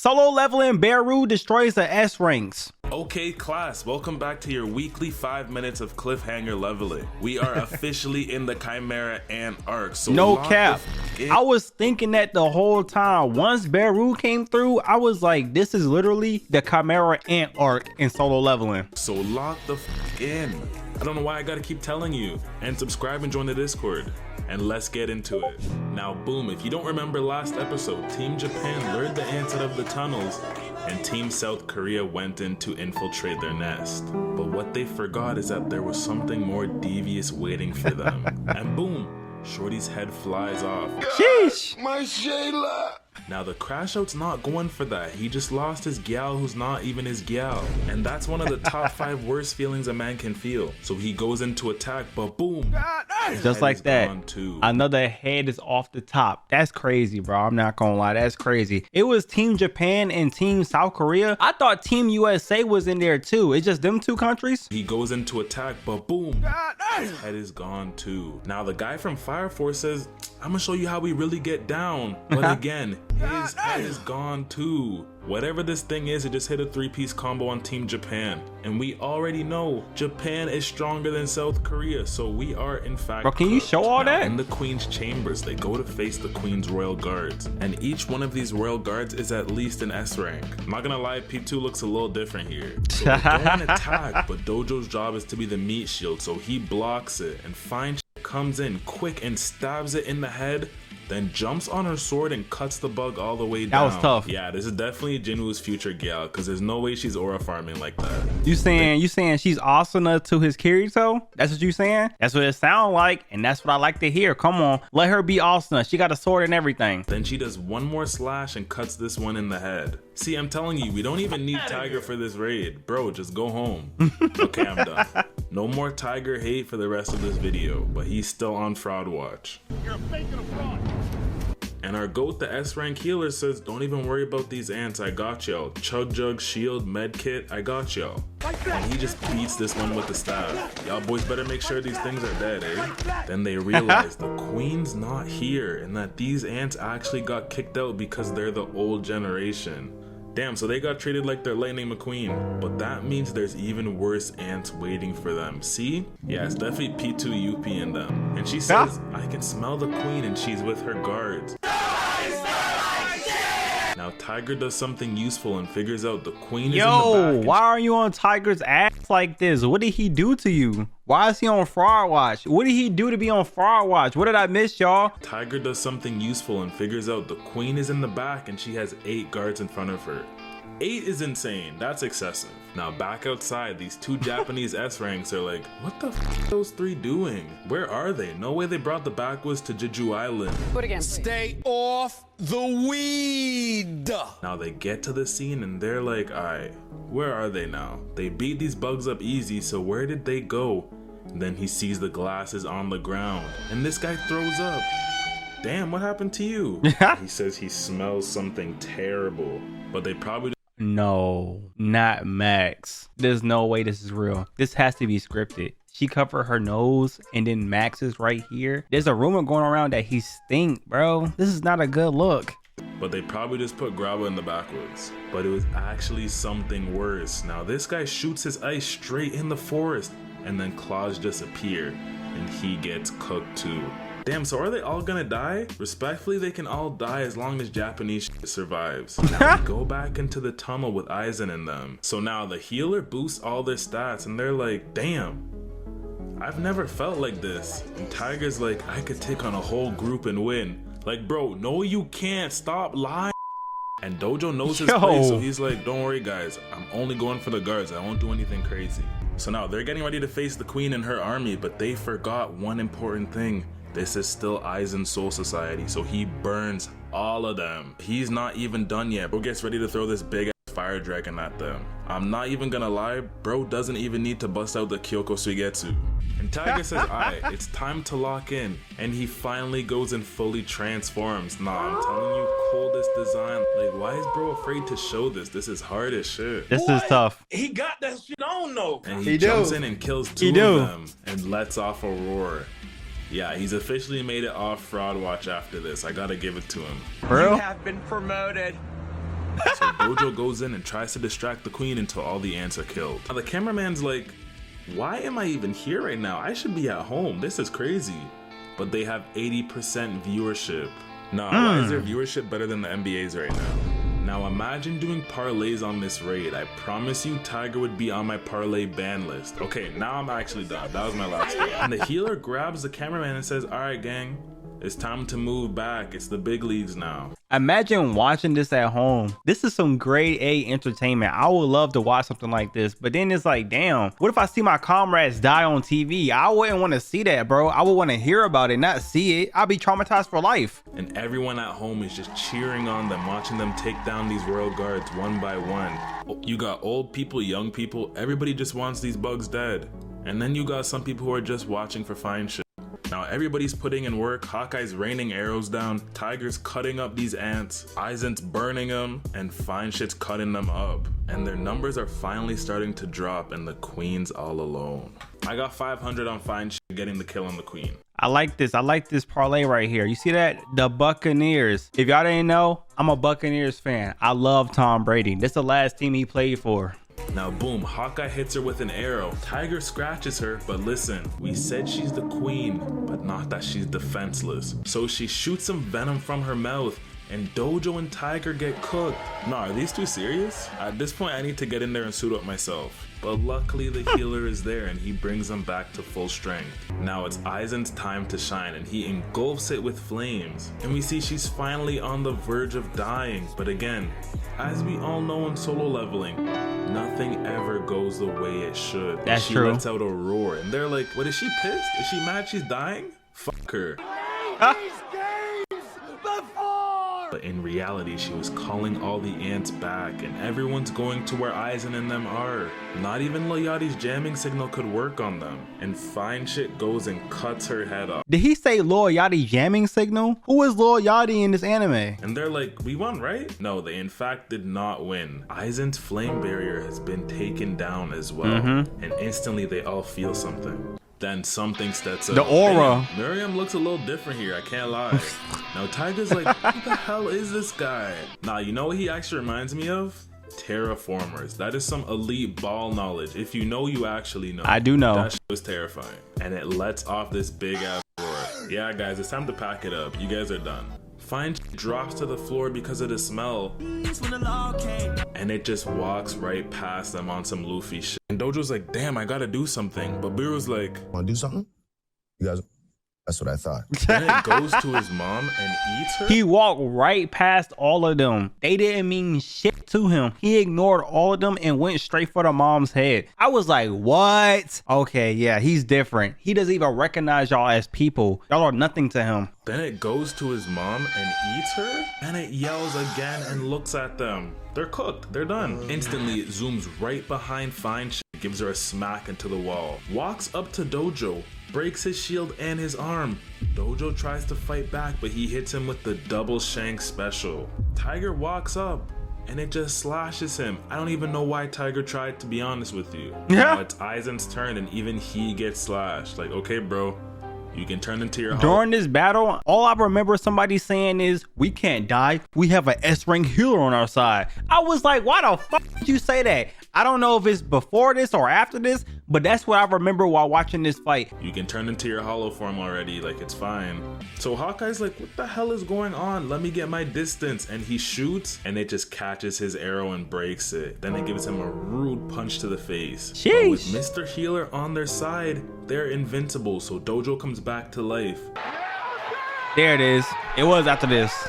Solo leveling BERU destroys the S ranks. Okay class, welcome back to your weekly 5 minutes of cliffhanger leveling. We are officially in the Chimera Ant arc. So no cap. I was thinking that the whole time. Once BERU came through, I was like, this is literally the Chimera Ant arc in solo leveling. So lock the in. I don't know why I gotta keep telling you. And subscribe and join the Discord. And let's get into it. Now boom, if you don't remember last episode, Team Japan lured the ants out of the tunnels and Team South Korea went in to infiltrate their nest. But what they forgot is that there was something more devious waiting for them. And boom, Shorty's head flies off. Sheesh! My Shayla! Now the crash out's not going for that. He just lost his gal who's not even his gal. And that's one of the top 5 worst feelings a man can feel. So he goes into attack, but boom. Just like that. Another head is off the top. That's crazy, bro. I'm not gonna lie. That's crazy. It was Team Japan and Team South Korea. I thought Team USA was in there too. It's just them 2 countries. He goes into attack, but boom. His head is gone too. Now the guy from Fire Force says, I'm gonna show you how we really get down. But again, his head is gone too. Whatever this thing is, it just hit a 3-piece combo on Team Japan. And we already know Japan is stronger than South Korea, so we are in fact Bro, can you show all that? In the Queen's chambers, they go to face the Queen's royal guards. And each one of these royal guards is at least an S rank. I'm not gonna lie, P2 looks a little different here. So they go and attack, but Dojo's job is to be the meat shield, so he blocks it. And Fine comes in quick and stabs it in the head, then jumps on her sword and cuts the bug all the way down. That was tough. Yeah, this is definitely Jinwoo's future gal, because there's no way she's aura farming like that. You saying she's Asuna to his Kirito? That's what you saying? That's what it sounds like, and that's what I like to hear. Come on, let her be Asuna. She got a sword and everything. Then she does one more slash and cuts this one in the head. See, I'm telling you, we don't even need Tiger for this raid. Bro, just go home. Okay, I'm done. No more Tiger hate for the rest of this video, but he's still on fraud watch. You're faking a fraud. And our GOAT, the S rank healer, says, don't even worry about these ants, I got y'all. Chug Jug, Shield, Medkit, I got y'all. And he just beats this one with the staff. Y'all boys better make sure these things are dead, eh? Then they realize the Queen's not here and that these ants actually got kicked out because they're the old generation. Damn, so they got treated like they're Lightning McQueen. But that means there's even worse ants waiting for them. See? Yeah, it's definitely P2 UP in them. And she says, I can smell the Queen and she's with her guards. Now Tiger does something useful and figures out the Queen is in the back. Why are you on Tiger's ass like this? What did he do to you? Why is he on fraud watch? What did he do to be on fraud watch? What did I miss, y'all? Tiger does something useful and figures out the Queen is in the back and she has 8 guards in front of her. 8 is insane. That's excessive. Now back outside, these 2 Japanese S ranks are like, what the f are those 3 doing? Where are they? No way they brought the backwoods to Jeju Island. Put again, please. Stay off the weed. Now they get to the scene and they're like, alright, where are they now? They beat these bugs up easy, so where did they go? And then he sees the glasses on the ground and this guy throws up. Damn, what happened to you? He says he smells something terrible, but they probably No, not Max. There's no way this is real. This has to be scripted. She covered her nose and then Max is right here. There's a rumor going around that he stink, bro. This is not a good look. But they probably just put Graba in the backwoods. But it was actually something worse. Now this guy shoots his ice straight in the forest and then claws disappear and he gets cooked too. Damn, so are they all gonna die? Respectfully, they can all die as long as Japanese shit survives. Now we go back into the tunnel with Aizen in them. So now the healer boosts all their stats and they're like, damn, I've never felt like this. And Tiger's like, I could take on a whole group and win. Like, bro, no you can't, stop lying. And Dojo knows his place, so he's like, don't worry guys, I'm only going for the guards, I won't do anything crazy. So now they're getting ready to face the Queen and her army, but they forgot one important thing. This is still Aizen's Soul Society, so he burns all of them. He's not even done yet. Bro gets ready to throw this big ass fire dragon at them. I'm not even gonna lie, bro doesn't even need to bust out the Kyoko Suigetsu. And Tiger says, alright, it's time to lock in. And he finally goes and fully transforms. Nah, I'm telling you, coldest design. Like, why is bro afraid to show this? This is hard as shit. This is tough. He got that shit on though. And he jumps in and kills 2 of them and lets off a roar. Yeah, he's officially made it off fraud watch after this. I gotta give it to him. Bro, You have been promoted. So Dojo goes in and tries to distract the queen until all the ants are killed. Now the cameraman's like, why am I even here right now? I should be at home. This is crazy. But they have 80% viewership. Nah, why is their viewership better than the NBA's right now? Now imagine doing parlays on this raid. I promise you Tiger would be on my parlay ban list. Okay, now I'm actually done. That was my last game. And the healer grabs the cameraman and says, alright gang, it's time to move back. It's the big leagues now. Imagine watching this at home. This is some grade A entertainment. I would love to watch something like this, but then it's like, damn, what if I see my comrades die on TV? I wouldn't want to see that, bro. I would want to hear about it, not see it. I'd be traumatized for life. And everyone at home is just cheering on them, watching them take down these royal guards one by one. You got old people, young people, everybody just wants these bugs dead. And then you got some people who are just watching for fine shit. Now everybody's putting in work. Hawkeye's raining arrows down, Tiger's cutting up these ants, Aizen's burning them, and Fine Shit's cutting them up. And their numbers are finally starting to drop and the queen's all alone. I got 500 on Fine Shit getting the kill on the queen. I like this parlay right here. You see that? The Buccaneers. If y'all didn't know, I'm a Buccaneers fan. I love Tom Brady. This is the last team he played for. Now boom, Hawkeye hits her with an arrow. Tiger scratches her, but listen, we said she's the queen, but not that she's defenseless. So she shoots some venom from her mouth, and Dojo and Tiger get cooked. Nah, are these two serious? At this point, I need to get in there and suit up myself. But luckily the healer is there and he brings them back to full strength. Now it's Aizen's time to shine and he engulfs it with flames. And we see she's finally on the verge of dying. But again, as we all know in solo leveling, nothing ever goes the way it should. That's she true. lets out a roar and they're like, what, is she pissed? Is she mad she's dying? Fuck her. But in reality, she was calling all the ants back, and everyone's going to where Aizen and them are. Not even Lil Yachty's jamming signal could work on them. And Fine Shit goes and cuts her head off. Did he say Lil Yachty jamming signal? Who is Lil Yachty in this anime? And they're like, we won, right? No, they in fact did not win. Aizen's flame barrier has been taken down as well. And instantly they all feel something. Then something steps up. The aura. Damn, Miriam looks a little different here, I can't lie. Now Tiger's like, who the hell is this guy? Nah, you know what he actually reminds me of? Terraformers. That is some elite ball knowledge. If you know, you actually know. I do know. That shit was terrifying. And it lets off this big ass roar. Yeah guys, it's time to pack it up. You guys are done. Fine drops to the floor because of the smell. And it just walks right past them on some Luffy shit. And Dojo's like, damn, I gotta do something. But Beru's like, wanna do something? You guys, that's what I thought. Then it goes to his mom and eats her. He walked right past all of them. They didn't mean shit to him. He ignored all of them and went straight for the mom's head. I was like, what? Okay, yeah, he's different. He doesn't even recognize y'all as people. Y'all are nothing to him. Then it goes to his mom and eats her. And it yells again and looks at them. They're cooked. They're done. Instantly, it zooms right behind Fine Shit, gives her a smack into the wall. Walks up to Dojo, breaks his shield and his arm. Dojo tries to fight back, but he hits him with the double shank special. Tiger walks up and it just slashes him. I don't even know why Tiger tried, to be honest with you. Yeah. Now it's Aizen's turn and even he gets slashed. Like, okay, bro, you can turn into your During this battle, all I remember somebody saying is, we can't die. We have an S-rank healer on our side. I was like, why the fuck did you say that? I don't know if it's before this or after this, but that's what I remember while watching this fight. You can turn into your hollow form already, like it's fine. So Hawkeye's like, what the hell is going on? Let me get my distance. And he shoots and it just catches his arrow and breaks it. Then it gives him a rude punch to the face. Sheesh. But with Mr. Healer on their side, they're invincible. So Dojo comes back to life. There it is. It was after this.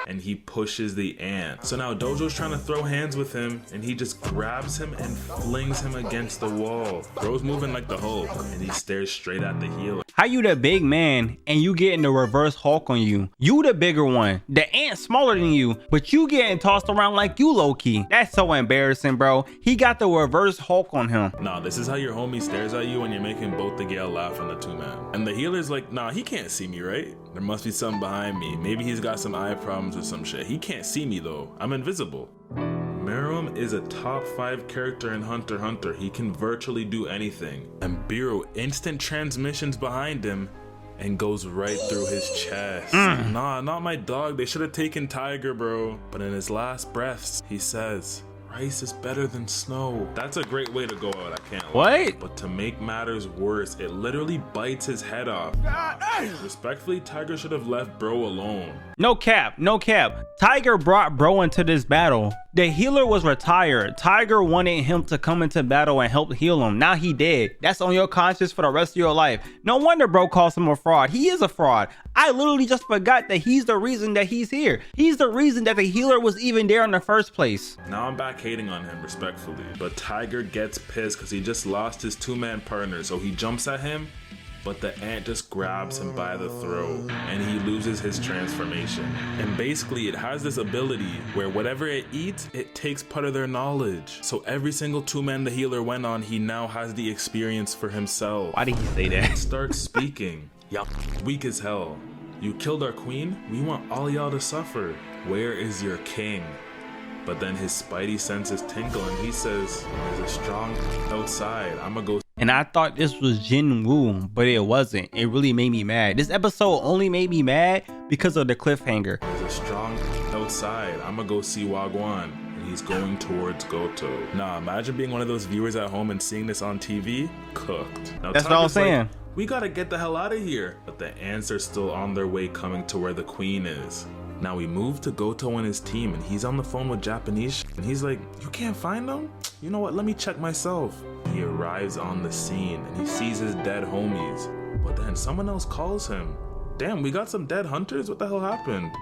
And he pushes the ant. So now Dojo's trying to throw hands with him and he just grabs him and flings him against the wall. Bro's moving like the Hulk and he stares straight at the healer. How you the big man and you getting the reverse Hulk on you? You the bigger one. The ant's smaller than you, but you getting tossed around like you low-key. That's so embarrassing, bro. He got the reverse Hulk on him. Nah, this is how your homie stares at you when you're making both the Gale laugh on the two-man. And the healer's like, nah, he can't see me, right? There must be something behind me. Maybe he's got some eye problems or some shit. He can't see me though. I'm invisible. Meru'S is a top 5 character in Hunter x Hunter. He can virtually do anything. And Beru instant transmissions behind him and goes right through his chest. Nah, not my dog. They should have taken Tiger, bro. But in his last breaths, he says, rice is better than snow. That's a great way to go out, I can't lie. What? But to make matters worse, it literally bites his head off. Respectfully, Tiger should have left bro alone. No cap, no cap. Tiger brought bro into this battle. The healer was retired. Tiger wanted him to come into battle and help heal him. Now he dead. That's on your conscience for the rest of your life. No wonder bro calls him a fraud. He is a fraud. I literally just forgot that he's the reason that he's here. He's the reason that the healer was even there in the first place. Now I'm back hating on him, respectfully. But Tiger gets pissed because he just lost his two-man partner. So he jumps at him, but the ant just grabs him by the throat and he loses his transformation. And basically it has this ability where whatever it eats, it takes part of their knowledge. So every single two-man the healer went on, he now has the experience for himself. Why did he say that? Starts speaking. Y'all weak as hell. You killed our queen? We want all y'all to suffer. Where is your king? But then his spidey senses tinkle and he says, there's a strong outside. I'ma go. And I thought this was Jin Woo, but it wasn't. It really made me mad. This episode only made me mad because of the cliffhanger. There's a strong outside. I'ma go see Wagwan. And he's going towards Goto. Nah, imagine being one of those viewers at home and seeing this on TV. Cooked. Now, That's what I was saying. Like, we gotta get the hell out of here. But the ants are still on their way coming to where the queen is. Now we move to Goto and his team and he's on the phone with Japanese and he's like, you can't find them? You know what, let me check myself. He arrives on the scene and he sees his dead homies. But then someone else calls him. Damn, we got some dead hunters? What the hell happened?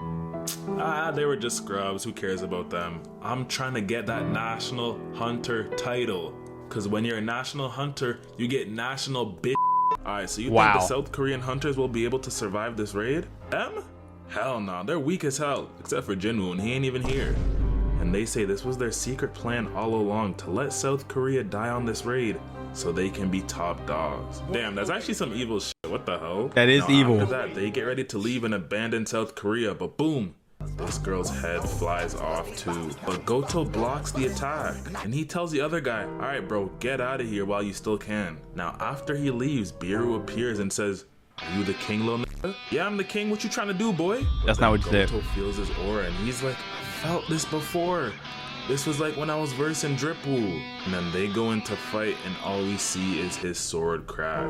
Ah, they were just scrubs, who cares about them? I'm trying to get that national hunter title. Cause when you're a national hunter, you get national bitch. Alright, so you think the South Korean hunters will be able to survive this raid? Them? Hell no, they're weak as hell, except for Jinwoo, and he ain't even here. And they say this was their secret plan all along, to let South Korea die on this raid, so they can be top dogs. Damn, that's actually some evil shit, what the hell? That is evil. After that, they get ready to leave and abandon South Korea, but boom, this girl's head flies off too. But Goto blocks the attack, and he tells the other guy, alright bro, get out of here while you still can. Now after he leaves, Beru appears and says, are you the king, little nigga? Yeah, I'm the king. What you trying to do, boy? That's not what you said. Goto feels his aura and he's like, I felt this before. This was like when I was versing Dripwool. And then they go into fight and all we see is his sword crack.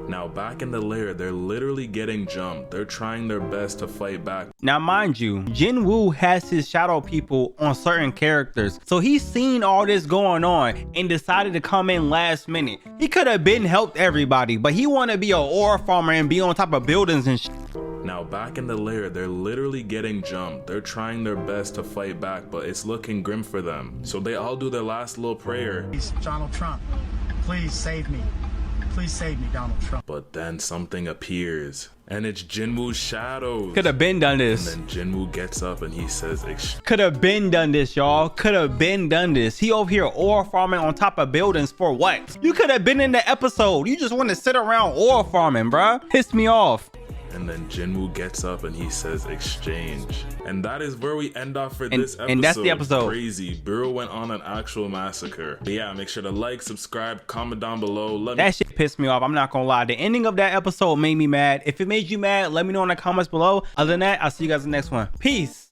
Now back in the lair, they're literally getting jumped. They're trying their best to fight back. Now mind you, Jin Woo has his shadow people on certain characters. So he's seen all this going on and decided to come in last minute. He could have been helped everybody, but he want to be an ore farmer and be on top of buildings and shit. Now back in the lair, they're literally getting jumped. They're trying their best to fight back, but it's looking grim for them. So they all do their last little prayer. Please, Donald Trump, please save me. Please save me, Donald Trump. But then something appears, and it's Jinwoo's shadows. Could have been done this. And then Jinwoo gets up and he says, could have been done this, y'all. Could have been done this. He over here ore farming on top of buildings for what? You could have been in the episode. You just want to sit around ore farming, bruh. Pissed me off. And then Jinwoo gets up and he says exchange. And that is where we end off for this episode. And that's the episode. Crazy. Beru went on an actual massacre. But yeah, make sure to like, subscribe, comment down below. That shit pissed me off. I'm not gonna lie. The ending of that episode made me mad. If it made you mad, let me know in the comments below. Other than that, I'll see you guys in the next one. Peace.